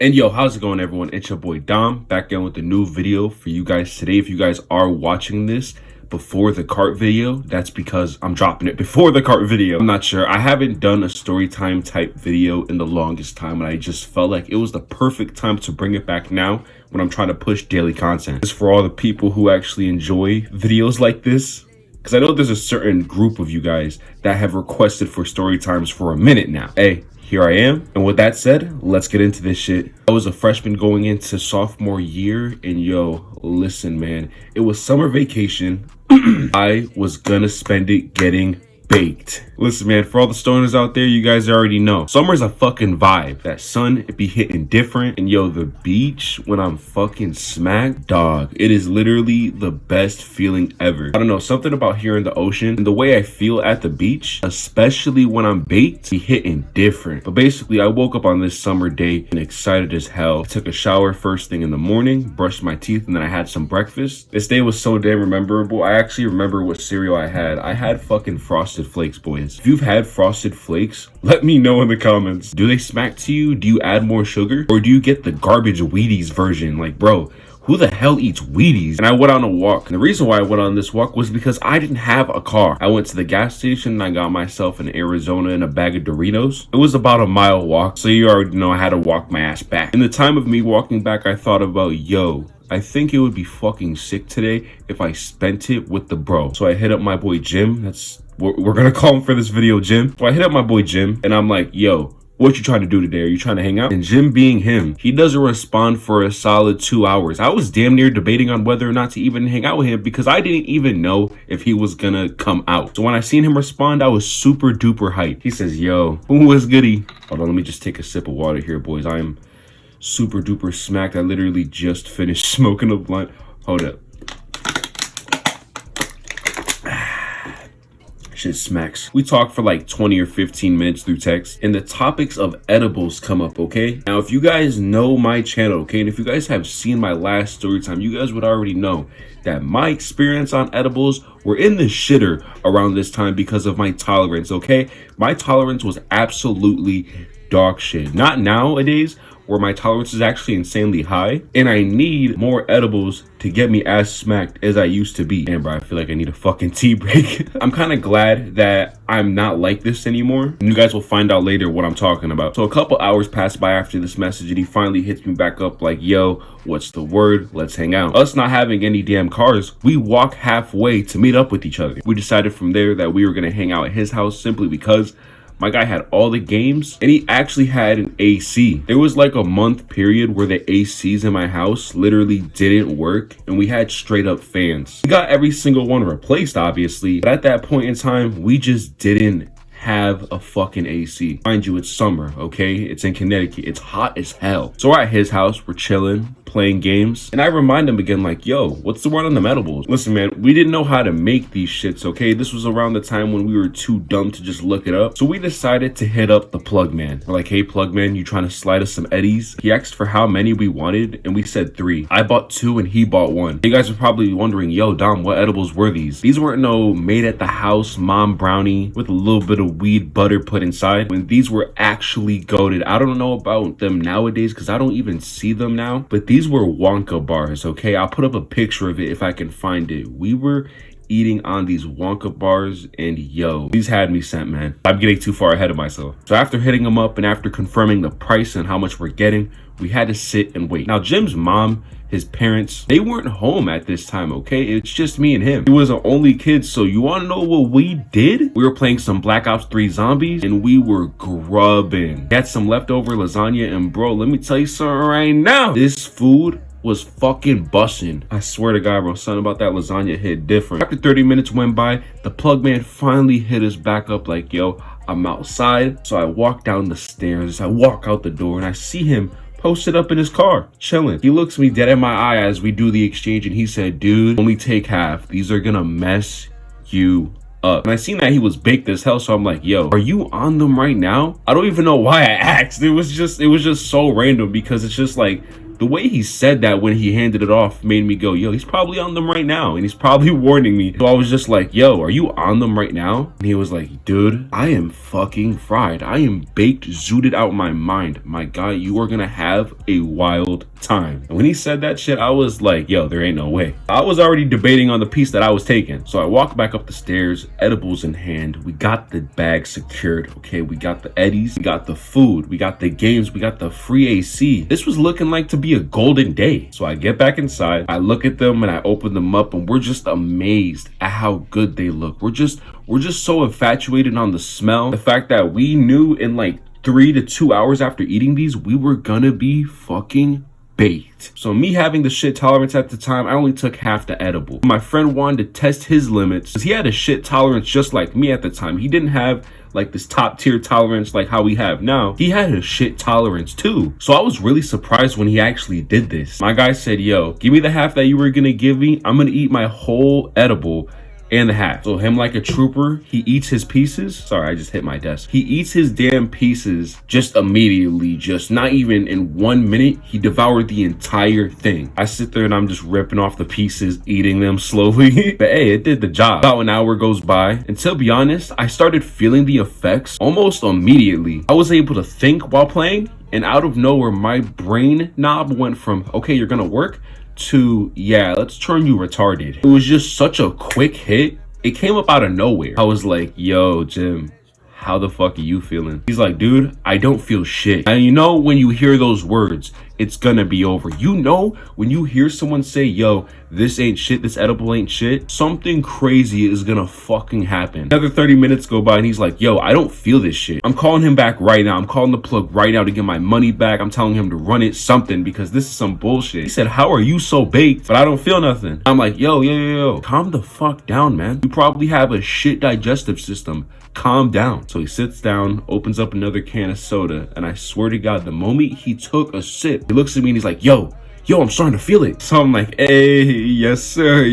And yo, how's it going, everyone? It's your boy Dom back again with a new video for you guys today. If you guys are watching this before the cart video, that's because I'm dropping it before the cart video. I'm not sure. I haven't done a story time type video in the longest time, and I just felt like it was the perfect time to bring it back now when I'm trying to push daily content. This is for all the people who actually enjoy videos like this, because I know there's a certain group of you guys that have requested for story times for a minute now. Hey, here I am. And with that said, let's get into this shit. I was a freshman going into sophomore year, and yo, listen, man, it was summer vacation. I was gonna spend it getting baked. Listen, man, for all the stoners out there, you guys already know summer's a fucking vibe. That sun, it be hitting different, and yo, the beach when I'm fucking smacked, dog, it is literally the best feeling ever. I don't know, something about hearing the ocean and the way I feel at the beach, especially when I'm baked, be hitting different. But basically, I woke up on this summer day and excited as hell. I took a shower first thing in the morning, brushed my teeth, and then I had some breakfast. This day was so damn memorable. I actually remember what cereal I had. I had fucking Frosted Flakes, boys. If you've had Frosted Flakes, let me know in the comments. Do they smack to you? Do you add more sugar? Or do you get the garbage Wheaties version? Like, bro, who the hell eats Wheaties? And I went on a walk. And the reason why I went on this walk was because I didn't have a car. I went to the gas station and I got myself in Arizona and a bag of Doritos. It was about a mile walk, so you already know I had to walk my ass back. In the time of me walking back, I thought about, yo, I think it would be fucking sick today if I spent it with the bro. So I hit up my boy Jim. We're gonna call him for this video Jim. So I hit up my boy Jim and I'm like, yo, what you trying to do today? Are you trying to hang out? And Jim, being him, he doesn't respond for a solid 2 hours. I was damn near debating on whether or not to even hang out with him because I didn't even know if he was gonna come out. So when I seen him respond, I was super duper hyped. He says, yo, what's goody? Hold on, let me just take a sip of water here, boys. I am super duper smacked. I literally just finished smoking a blunt. Hold up. Shit smacks. We talk for like 20 or 15 minutes through text, and the topics of edibles come up, okay? Now, if you guys know my channel, okay, and if you guys have seen my last story time, you guys would already know that my experience on edibles were in the shitter around this time because of my tolerance, okay? My tolerance was absolutely dog shit. Not nowadays, where my tolerance is actually insanely high, and I need more edibles to get me as smacked as I used to be. Damn, bro, I feel like I need a fucking tea break. I'm kind of glad that I'm not like this anymore, and you guys will find out later what I'm talking about. So a couple hours pass by after this message, and he finally hits me back up like, yo, what's the word? Let's hang out. Us not having any damn cars, we walk halfway to meet up with each other. We decided from there that we were gonna hang out at his house simply because my guy had all the games, and he actually had an AC. There was like a month period where the ACs in my house literally didn't work, and we had straight up fans. We got every single one replaced, obviously, but at that point in time, we just didn't have a fucking AC. Mind you, it's summer, okay? It's in Connecticut. It's hot as hell. So we're at his house, we're chilling, playing games, and I remind him again like, yo, what's the word on the edibles? Listen, man, we didn't know how to make these shits, okay? This was around the time when we were too dumb to just look it up. So we decided to hit up the plug man. We're like, hey, plug man, you trying to slide us some eddies? He asked for how many we wanted, and we said 3. I bought 2 and he bought 1. You guys are probably wondering, yo, Dom, what edibles were these? These weren't no made at the house mom brownie with a little bit of weed butter put inside. When these were actually goated. I don't know about them nowadays because I don't even see them now, but these were Wonka bars, okay? I'll put up a picture of it if I can find it. We were eating on these Wonka bars, and yo, these had me sent, man. I'm getting too far ahead of myself. So after hitting them up and after confirming the price and how much we're getting, we had to sit and wait. Now, Jim's mom, his parents, they weren't home at this time, okay? It's just me and him. He was an only kid, so you want to know what we did? We were playing some Black Ops 3 Zombies, and we were grubbing. We had some leftover lasagna, and bro, let me tell you something right now. This food was fucking bussin'. I swear to God, bro, something about that lasagna hit different. After 30 minutes went by, the plug man finally hit us back up like, yo, I'm outside. So I walk down the stairs, I walk out the door, and I see him posted up in his car, chilling. He looks me dead in my eye as we do the exchange, and he said, dude, only take half. These are gonna mess you up. And I seen that he was baked as hell, so I'm like, yo, are you on them right now? I don't even know why I asked. It was just so random because it's just like, The way he said that when he handed it off made me go, yo, he's probably on them right now. And he's probably warning me. So I was just like, yo, are you on them right now? And he was like, dude, I am fucking fried. I am baked, zooted out my mind. My guy, you are gonna have a wild time. And when he said that shit, I was like, yo, there ain't no way. I was already debating on the piece that I was taking. So I walked back up the stairs, edibles in hand. We got the bag secured, okay? We got the eddies, we got the food, we got the games, we got the free AC. This was looking like to be a golden day. So I get back inside, I look at them and I open them up, and we're just amazed at how good they look. We're just so infatuated on the smell. The fact that we knew in like 3 to 2 hours after eating these, we were gonna be fucking baked. So me having the shit tolerance at the time, I only took half the edible. My friend wanted to test his limits because he had a shit tolerance just like me at the time. He didn't have like this top tier tolerance like how we have now. He had a shit tolerance too. So I was really surprised when he actually did this. My guy said, yo, give me the half that you were gonna give me. I'm gonna eat my whole edible and the half. So him like a trooper, he eats his pieces. Sorry, I just hit my desk. He eats his damn pieces just immediately, just not even in 1 minute. He devoured the entire thing. I sit there and I'm just ripping off the pieces, eating them slowly. But hey, it did the job. About an hour goes by, and to be honest, I started feeling the effects almost immediately. I was able to think while playing, and out of nowhere, my brain knob went from, okay, you're gonna work, to, yeah, let's turn you retarded. It was just such a quick hit. It came up out of nowhere. I was like, yo, Jim, how the fuck are you feeling? He's like, dude, I don't feel shit. And you know, when you hear those words, it's gonna be over. You know, when you hear someone say, yo, this ain't shit, this edible ain't shit, something crazy is gonna fucking happen. Another 30 minutes go by and he's like, yo, I don't feel this shit. I'm calling him back right now. I'm calling the plug right now to get my money back. I'm telling him to run it something because this is some bullshit. He said, how are you so baked? But I don't feel nothing. I'm like, yo, calm the fuck down, man. You probably have a shit digestive system. Calm down. So he sits down, opens up another can of soda, and I swear to God, the moment he took a sip, he looks at me and he's like, yo, I'm starting to feel it. So I'm like, hey, yes sir,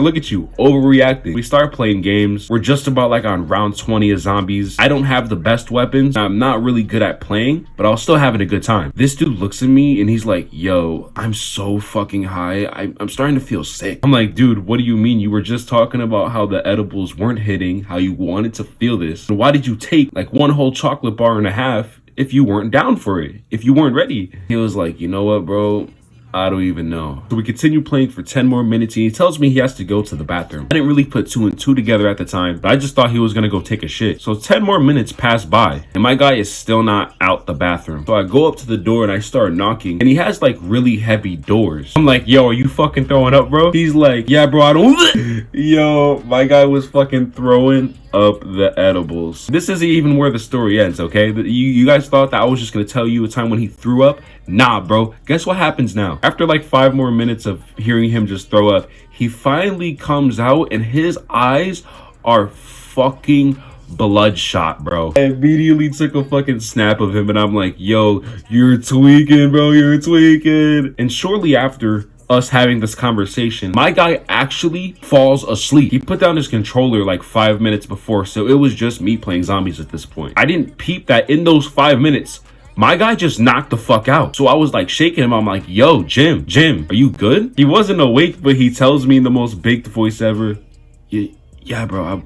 look at you, overreacting. We start playing games. We're just about like on round 20 of zombies. I don't have the best weapons. I'm not really good at playing, but I was still having a good time. This dude looks at me and he's like, yo, I'm so fucking high. I'm starting to feel sick. I'm like, dude, what do you mean? You were just talking about how the edibles weren't hitting, how you wanted to feel this. And why did you take like one whole chocolate bar and a half if you weren't down for it, if you weren't ready? He was like, you know what, bro? I don't even know. So we continue playing for 10 more minutes and he tells me he has to go to the bathroom. I didn't really put 2 and 2 together at the time, but I just thought he was gonna go take a shit. So 10 more minutes pass by and my guy is still not out the bathroom. So I go up to the door and I start knocking and he has like really heavy doors. I'm like, yo, are you fucking throwing up, bro? He's like, yeah, bro, I don't. Yo, my guy was fucking throwing up the edibles. This isn't even where the story ends, okay? You guys thought that I was just gonna tell you a time when he threw up? Nah, bro. Guess what happens now? After like 5 more minutes of hearing him just throw up, he finally comes out and his eyes are fucking bloodshot, bro. I immediately took a fucking snap of him and I'm like, yo, you're tweaking, bro, you're tweaking. And shortly after us having this conversation, my guy actually falls asleep. He put down his controller like 5 minutes before, so it was just me playing zombies at this point. I didn't peep that in those 5 minutes, my guy just knocked the fuck out. So I was like shaking him. I'm like, yo, Jim, are you good? He wasn't awake, but he tells me in the most baked voice ever, yeah, bro,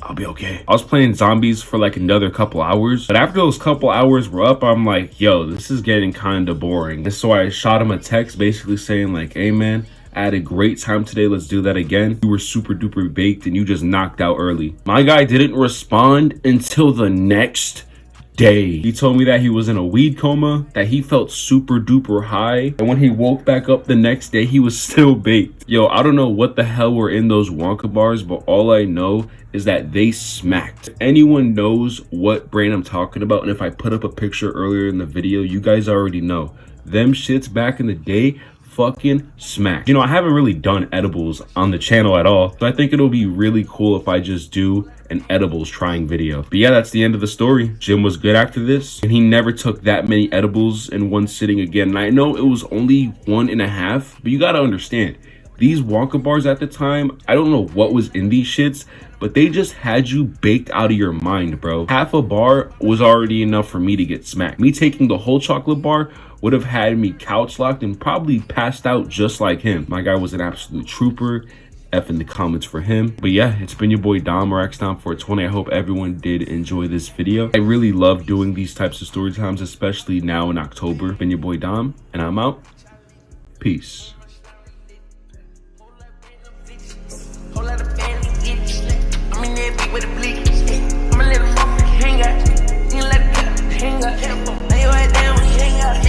I'll be okay. I was playing zombies for like another couple hours, but after those couple hours were up, I'm like, yo, this is getting kind of boring. And so I shot him a text basically saying like, hey man, I had a great time today. Let's do that again. You were super duper baked and you just knocked out early. My guy didn't respond until the next day. He told me that he was in a weed coma, that he felt super duper high, and when he woke back up the next day, he was still baked. Yo, I don't know what the hell were in those Wonka bars, but all I know is that they smacked. If anyone knows what brand I'm talking about, and if I put up a picture earlier in the video, you guys already know. Them shits back in the day fucking smacked. You know, I haven't really done edibles on the channel at all, so I think it'll be really cool if I just do an edibles trying video. But yeah, that's the end of the story. Jim was good after this, and he never took that many edibles in one sitting again. And I know it was only 1.5, but you gotta understand, these Wonka bars at the time, I don't know what was in these shits, but they just had you baked out of your mind, bro. Half a bar was already enough for me to get smacked. Me taking the whole chocolate bar would have had me couch locked and probably passed out just like him. My guy was an absolute trooper. F in the comments for him. But yeah, it's been your boy Dom or XDom420. I hope everyone did enjoy this video. I really love doing these types of story times, especially now in October. Been your boy Dom, and I'm out. Peace. I'm in that beat with a